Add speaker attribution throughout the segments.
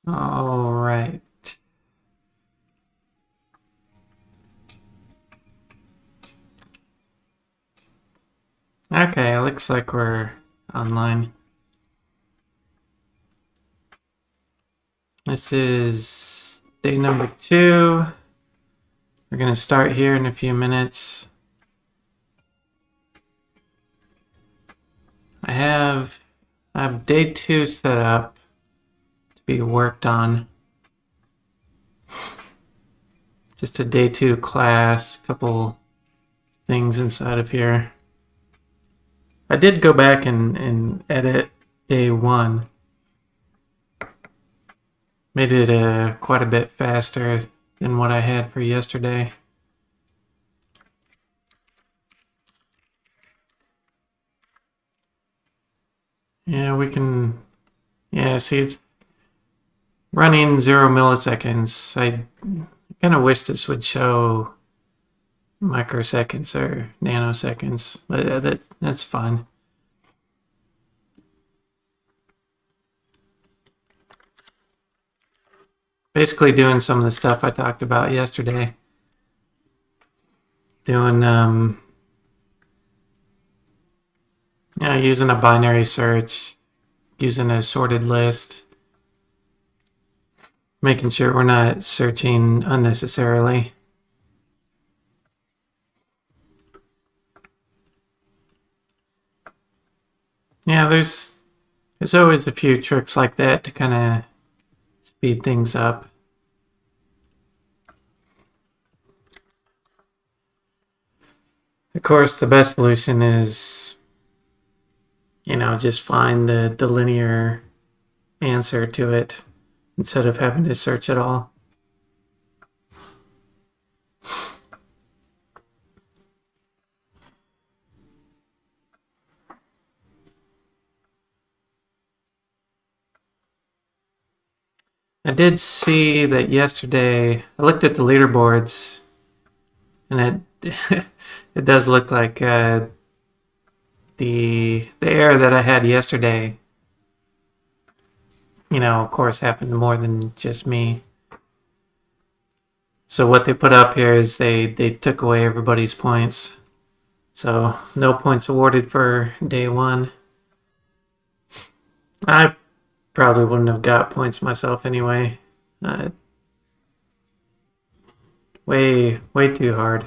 Speaker 1: All right. Okay, looks like we're online. This is day number 2. We're going to start here in a few minutes. I have day 2 set up to be worked on. Just a day 2 class, a couple things inside of here. I did go back and edit day 1. Made it quite a bit faster than what I had for yesterday. Yeah, we can. Yeah, see, it's running 0 milliseconds. I kind of wish this would show microseconds or nanoseconds, but that's fine. Basically doing some of the stuff I talked about yesterday. Doing, using a binary search, using a sorted list, making sure we're not searching unnecessarily. Yeah, there's always a few tricks like that to kind of speed things up. Of course, the best solution is, just find the linear answer to it instead of having to search it all. I did see that yesterday. I looked at the leaderboards, and it it does look like the error that I had yesterday. Of course, happened to more than just me. So what they put up here is they took away everybody's points. So no points awarded for day 1. I probably wouldn't have got points myself anyway. Way too hard.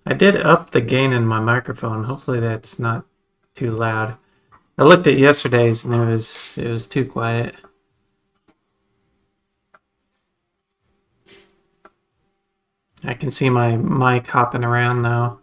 Speaker 1: I did up the gain in my microphone. Hopefully that's not too loud. I looked at yesterday's and it was too quiet. I can see my mic hopping around though,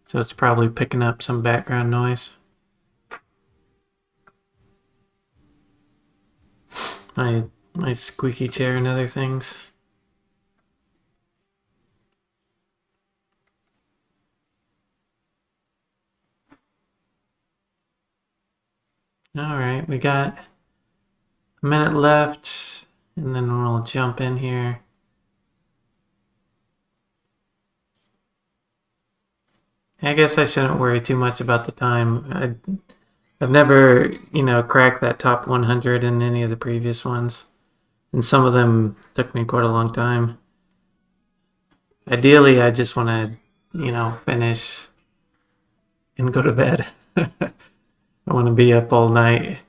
Speaker 1: so it's probably picking up some background noise. My squeaky chair and other things. Alright, we got a minute left, and then we'll jump in here. I guess I shouldn't worry too much about the time. I've never, cracked that top 100 in any of the previous ones. And some of them took me quite a long time. Ideally, I just want to, finish and go to bed. I want to be up all night.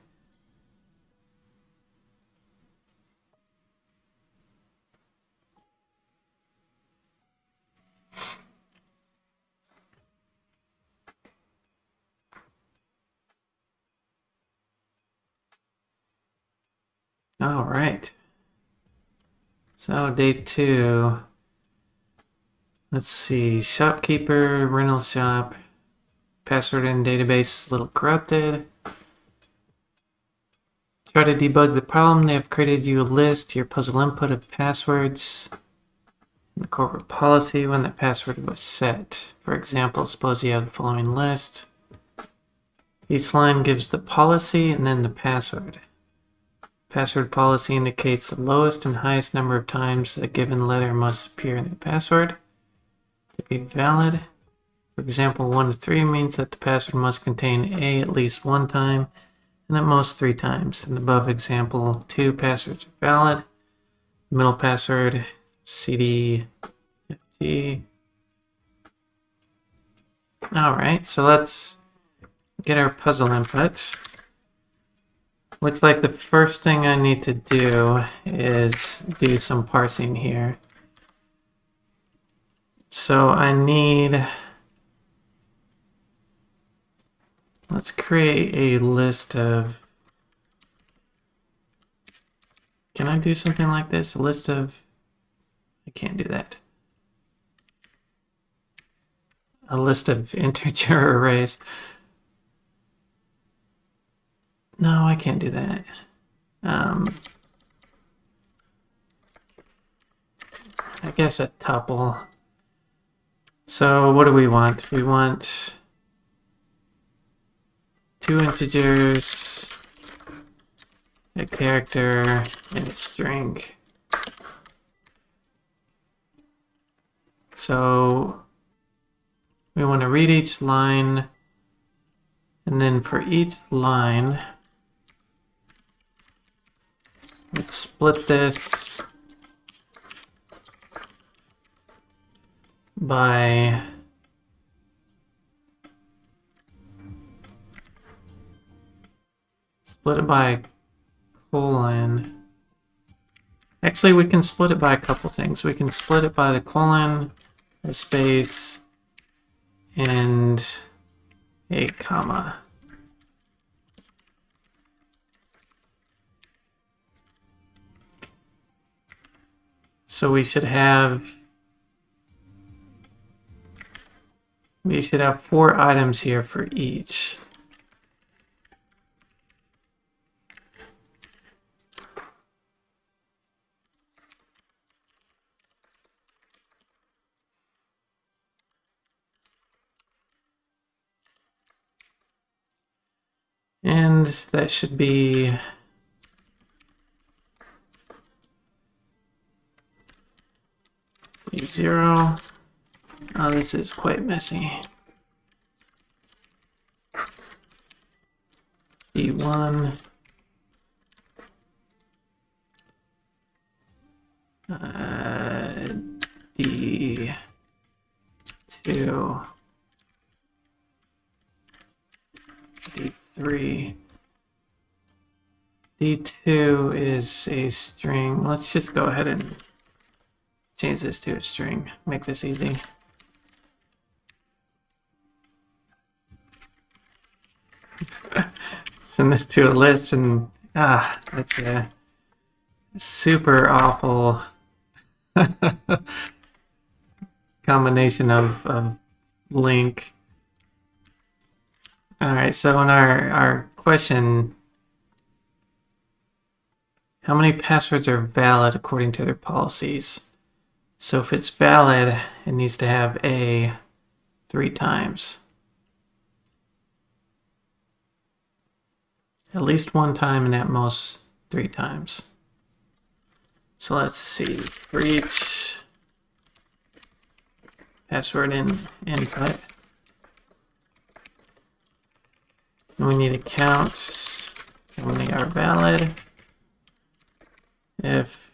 Speaker 1: All right. So day 2. Let's see. Shopkeeper, rental shop. Password in database is a little corrupted. Try to debug the problem. They have created you a list, your puzzle input of passwords. The corporate policy when that password was set. For example, suppose you have the following list. Each line gives the policy and then the password. Password policy indicates the lowest and highest number of times a given letter must appear in the password to be valid. For example, 1 to 3 means that the password must contain A at least one time, and at most 3 times. In the above example, 2 passwords are valid. Middle password, cdfg. All right, so let's get our puzzle input. Looks like the first thing I need to do is do some parsing here. So I need, let's create a list of, can I do something like this? A list of, I can't do that. A list of integer arrays. No, I can't do that. I guess a tuple. So what do we want? We want 2 integers, a character, and a string. So we want to read each line, and then for each line, let's split this by colon. Actually, we can split it by a couple things. We can split it by the colon, a space, and a comma. So we should have 4 items here for each. And that should be zero. Oh, this is quite messy. D1. D2. D3. D2 is a string. Let's just go ahead and change this to a string. Make this easy. Send this to a list, and that's a super awful combination of link. All right, so in our question, how many passwords are valid according to their policies? So if it's valid, it needs to have A 3 times. At least 1 time and at most 3 times. So let's see, for each password input, we need to count how many are valid. If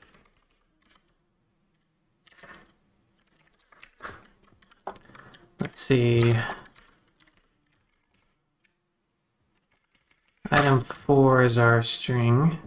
Speaker 1: let's see, item 4 is our string.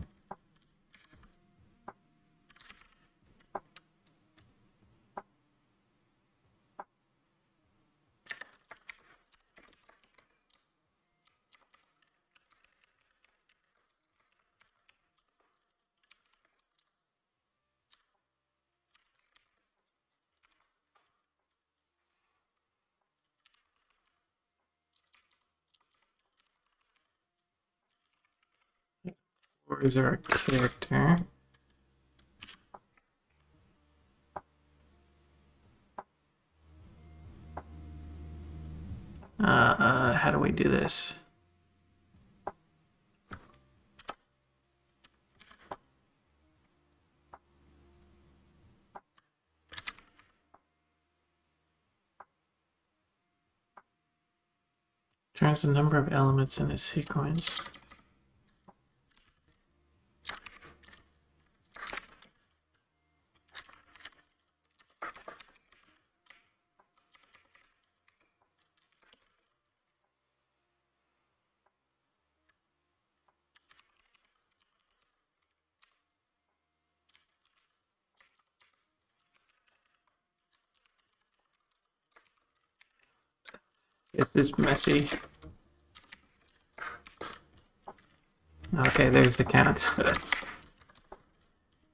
Speaker 1: Where's our character? How do we do this? Turns the number of elements in a sequence. If this messy. Okay, there's the count.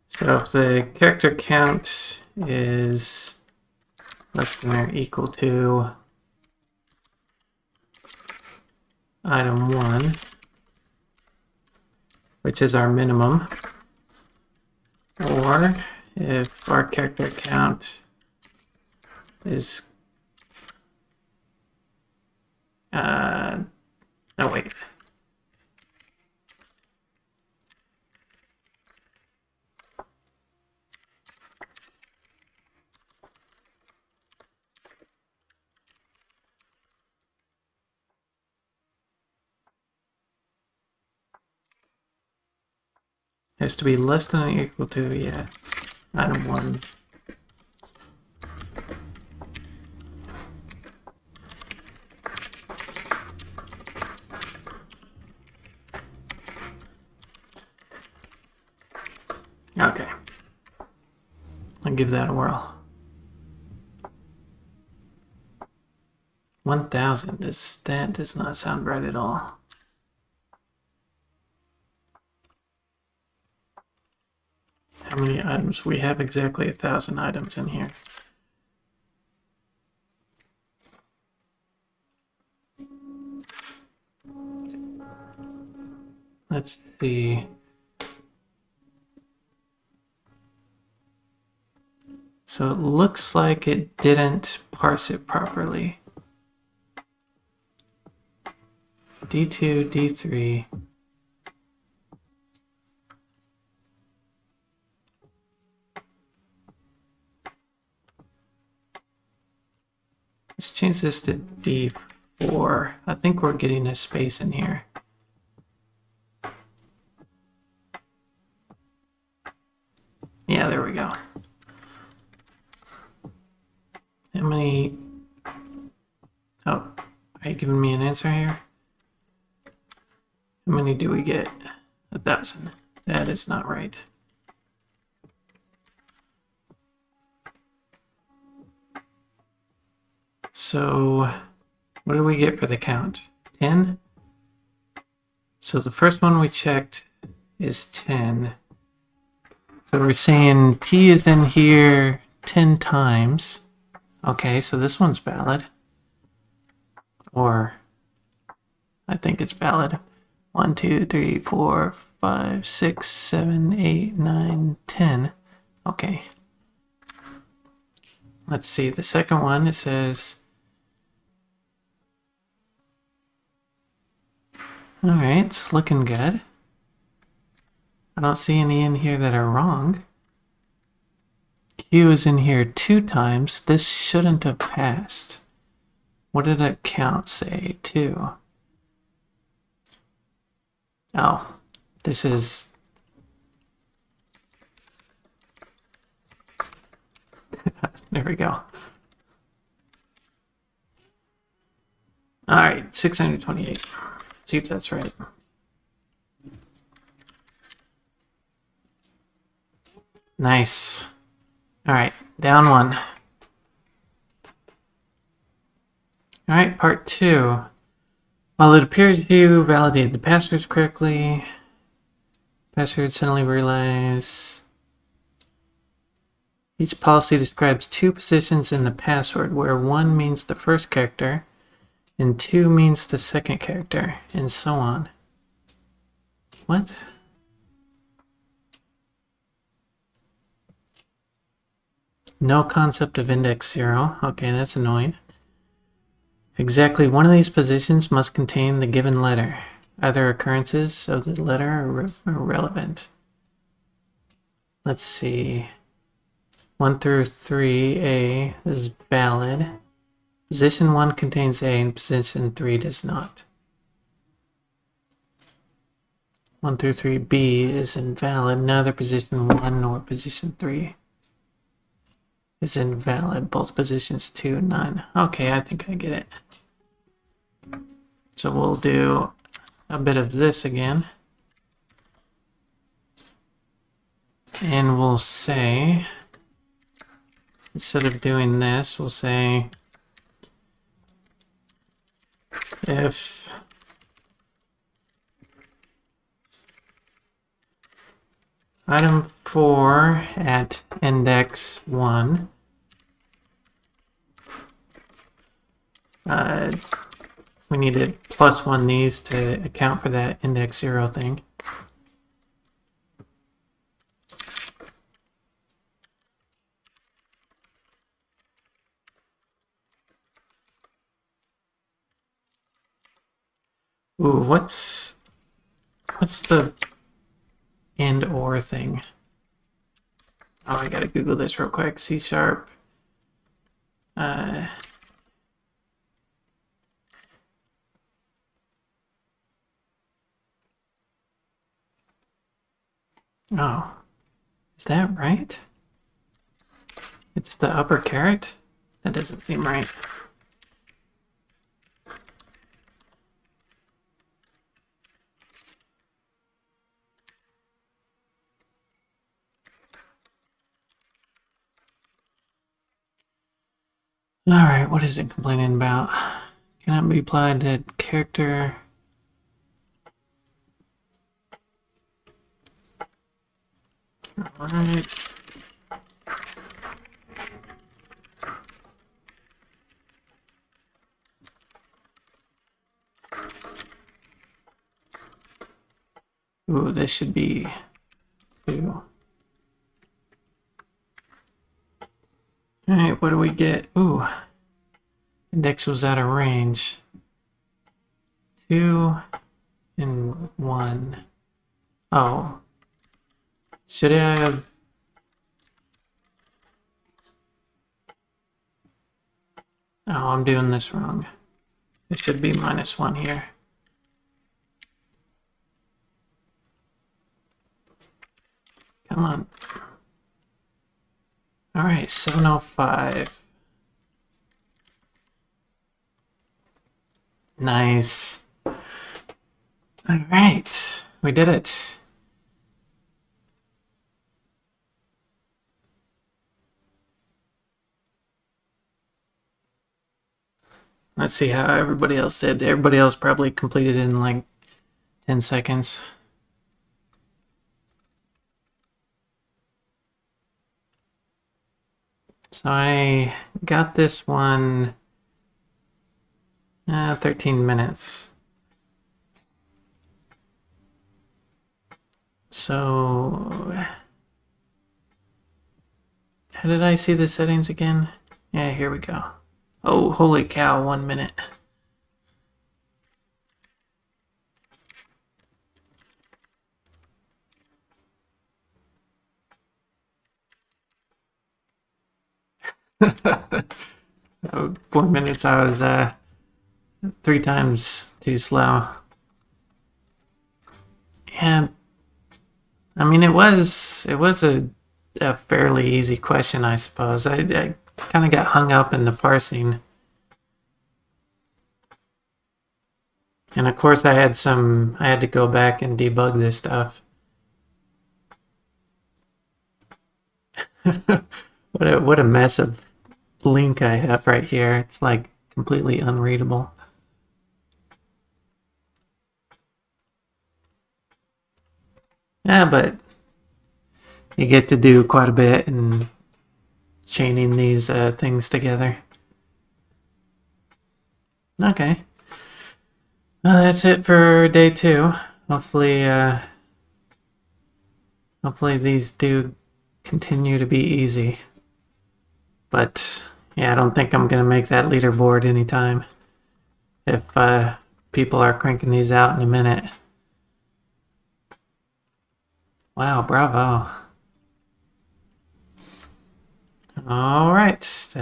Speaker 1: So if the character count is less than or equal to item 1, which is our minimum, or if our character count is oh wait. Has to be less than or equal to, yeah, item 1. Okay. I'll give that a whirl. 1,000. That does not sound right at all. How many items? We have exactly 1,000 items in here. Let's see. So it looks like it didn't parse it properly. D2, D3. Let's change this to D4. I think we're getting a space in here. Yeah, there we go. How many? Oh, are you giving me an answer here? How many do we get? 1,000. That is not right. So, what do we get for the count? 10? So the first one we checked is 10. So we're saying P is in here 10 times. Okay, so this one's valid. Or, I think it's valid. 1, 2, 3, 4, 5, 6, 7, 8, 9, 10. Okay. Let's see, the second one, it says... Alright, it's looking good. I don't see any in here that are wrong. Q is in here 2 times. This shouldn't have passed. What did that count say? 2. Oh, this is... There we go. Alright, 628. See if that's right. Nice. Alright, down 1. Alright, part 2. While it appears you validated the passwords correctly, password suddenly realize each policy describes 2 positions in the password, where 1 means the first character and 2 means the second character, and so on. What? No concept of index 0. Okay, that's annoying. Exactly one of these positions must contain the given letter. Other occurrences of the letter are irrelevant. Let's see. 1 through 3A is valid. Position 1 contains A and position 3 does not. 1 through 3B is invalid. Neither position 1 nor position 3 is invalid. Both positions 2, 9. Okay, I think I get it. So we'll do a bit of this again. And we'll say, instead of doing this, we'll say if item 4 at index 1 we need to +1 these to account for that index 0 thing. Ooh, what's the and or thing? Oh, I gotta Google this real quick. C#. Oh, is that right? It's the upper caret? That doesn't seem right. Alright, what is it complaining about? Cannot be applied to character. Alright. Ooh, this should be 2. Alright, what do we get? Ooh. Index was out of range. 2 and 1. Oh. Should I have... Oh, I'm doing this wrong. It should be -1 here. Come on. Alright, 705. Nice. Alright, we did it. Let's see how everybody else did. Everybody else probably completed in like 10 seconds. So I got this one 13 minutes. So how did I see the settings again? Yeah, here we go. Oh, holy cow, 1 minute. Oh, 4 minutes, I was 3 times too slow. And I mean, it was a fairly easy question, I suppose. I kind of got hung up in the parsing. And of course I had to go back and debug this stuff. What a mess of link I have right here. It's like completely unreadable. Yeah, but you get to do quite a bit in chaining these things together. Okay. Well, that's it for day 2. Hopefully these do continue to be easy. But yeah, I don't think I'm gonna make that leaderboard anytime. If people are cranking these out in a minute. Wow, bravo. All right, that's